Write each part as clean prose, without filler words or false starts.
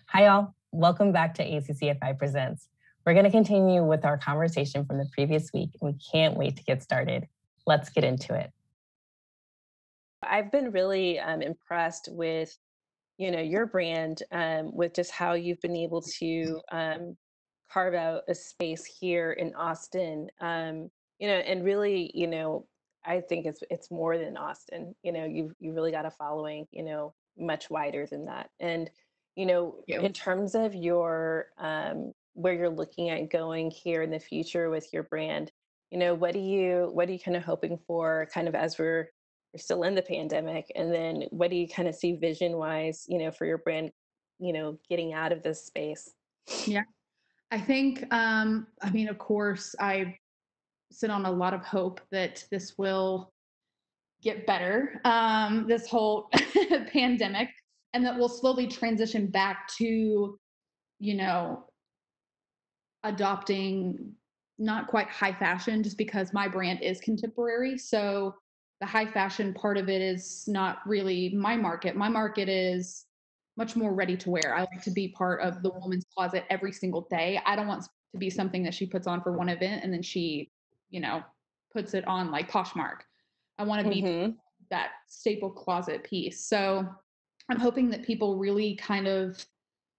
Hi, all. Welcome back to ACCFI Presents. We're going to continue with our conversation from the previous week, and we can't wait to get started. Let's get into it. I've been really impressed with, your brand, with just how you've been able to carve out a space here in Austin. And really, I think it's more than Austin. You really got a following, much wider than that. And You. in terms of your where you're looking at going here in the future with your brand, what are you kind of hoping for, kind of as we're still in the pandemic, and then what do you kind of see vision wise, for your brand, getting out of this space? Yeah. I think, of course, I sit on a lot of hope that this will get better, this whole pandemic, and that we'll slowly transition back to, you know, adopting not quite high fashion just because my brand is contemporary. So the high fashion part of it is not really my market. My market is much more ready to wear. I like to be part of the woman's closet every single day. I don't want to be something that she puts on for one event and then she, you know, puts it on like Poshmark. I want to be Mm-hmm. that staple closet piece. So I'm hoping that people really kind of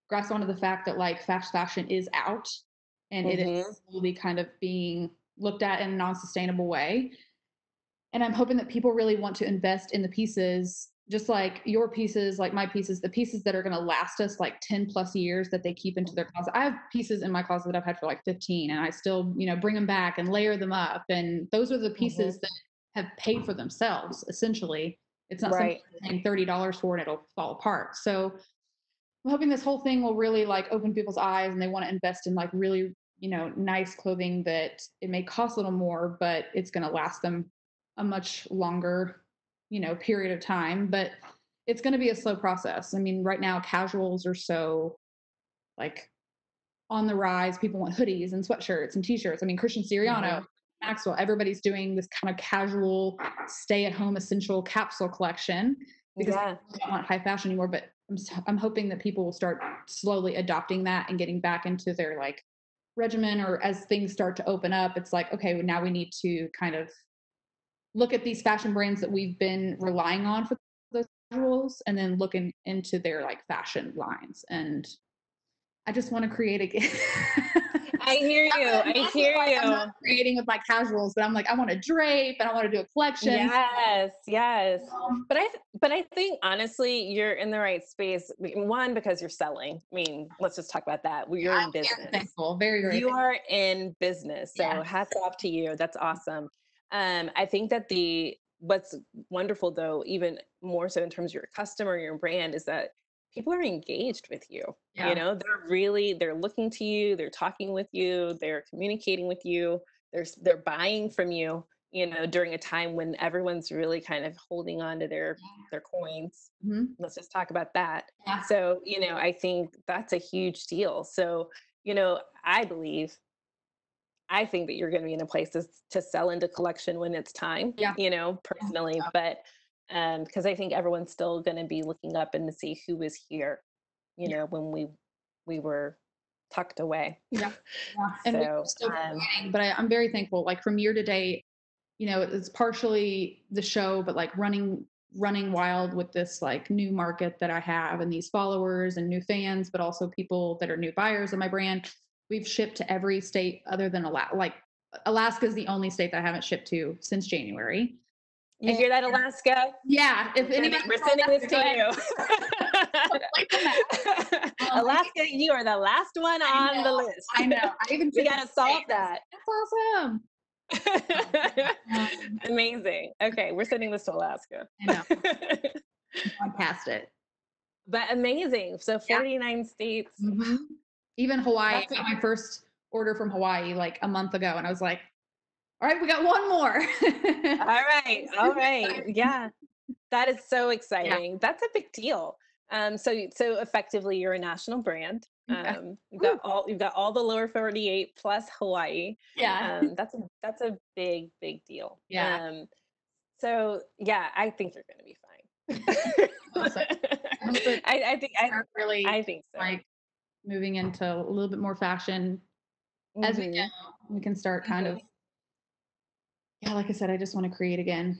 grasp onto the fact that like fast fashion is out and it Mm-hmm. is slowly kind of being looked at in a non-sustainable way. And I'm hoping that people really want to invest in the pieces, just like your pieces, like my pieces, the pieces that are going to last us like 10 plus years that they keep into their closet. I have pieces in my closet that I've had for like 15 and I still, bring them back and layer them up. And those are the Mm-hmm. pieces that have paid for themselves, essentially. It's not something Right. you're paying $30 for and it'll fall apart. So I'm hoping this whole thing will really like open people's eyes and they want to invest in like really, nice clothing that it may cost a little more, but it's going to last them a much longer, period of time. But it's going to be a slow process. I mean, right now casuals are so like on the rise. People want hoodies and sweatshirts and t-shirts. I mean, Christian Siriano, Mm-hmm. Maxwell, everybody's doing this kind of casual stay at home essential capsule collection because Yeah. people don't want high fashion anymore. But I'm hoping that people will start slowly adopting that and getting back into their like regimen, or as things start to open up, it's like, okay, well, now we need to kind of look at these fashion brands that we've been relying on for those casuals and then looking into their like fashion lines. And I just want to create again. I hear you. I hear Like I'm not you. creating with my casuals, but I'm like, I want to drape and I want to do a collection. Yes, yes. Um, But I think honestly, you're in the right space. One, because you're selling. I mean, let's just talk about that. Well, you're in I'm very business. thankful, very, very You thankful. are in business. Yeah. So hats off to you. That's awesome. I think that the what's wonderful though, even more so in terms of your customer, your brand, is that people are engaged with you. Yeah. They're looking to you, they're talking with you, they're communicating with you, they're buying from you, during a time when everyone's really kind of holding on to their coins. Mhm. Let's just talk about that. Yeah. So, I think that's a huge deal. So, I believe I think that you're going to be in a place to sell into collection when it's time, Yeah. personally, but because I think everyone's still going to be looking up and to see who was here, Yeah. when we were tucked away. Yeah. Yeah. And we're So, still creating, but I'm very thankful. Like from year to date, it's partially the show, but like running wild with this like new market that I have and these followers and new fans, but also people that are new buyers of my brand. We've shipped to every state other than Alaska. Like Alaska is the only state that I haven't shipped to since January. you And hear that, Alaska? yeah, if Sending, anybody we're from sending this Alaska, to go ahead. Like the map. I Alaska. You are the last one I on the know. list. I know. I even We took got to solve that. That's awesome. Um, Amazing. Okay, we're sending this to Alaska. I know. I'm past it. But amazing. So Yeah. 49 states. Mhm. Even Hawaii, That's I got my first order from Hawaii like a month ago, and I was like, "All right, we got one more." all right. All right. Yeah. That is so Yeah, exciting. That's a big deal. So effectively, you're a national brand. Okay. You've got all the lower 48 plus Hawaii. Yeah. That's a big, big deal. Yeah. So yeah, I think you're going to be fine. Awesome. I hope that start really I think so. like moving into a little bit more fashion as we Mhm. go. We can start kind of, yeah, like I said, I just want to create again.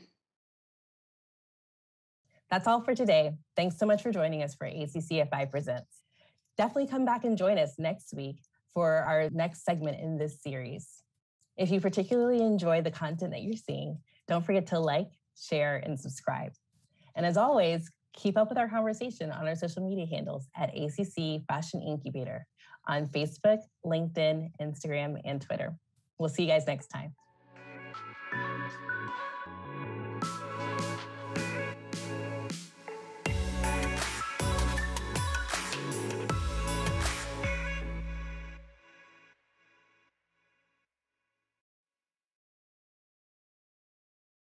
That's all for today. Thanks so much for joining us for ACCFI Presents. Definitely come back and join us next week for our next segment in this series. If you particularly enjoy the content that you're seeing, don't forget to like, share, and subscribe. And as always, keep up with our conversation on our social media handles at ACC Fashion Incubator on Facebook, LinkedIn, Instagram, and Twitter. We'll see you guys next time.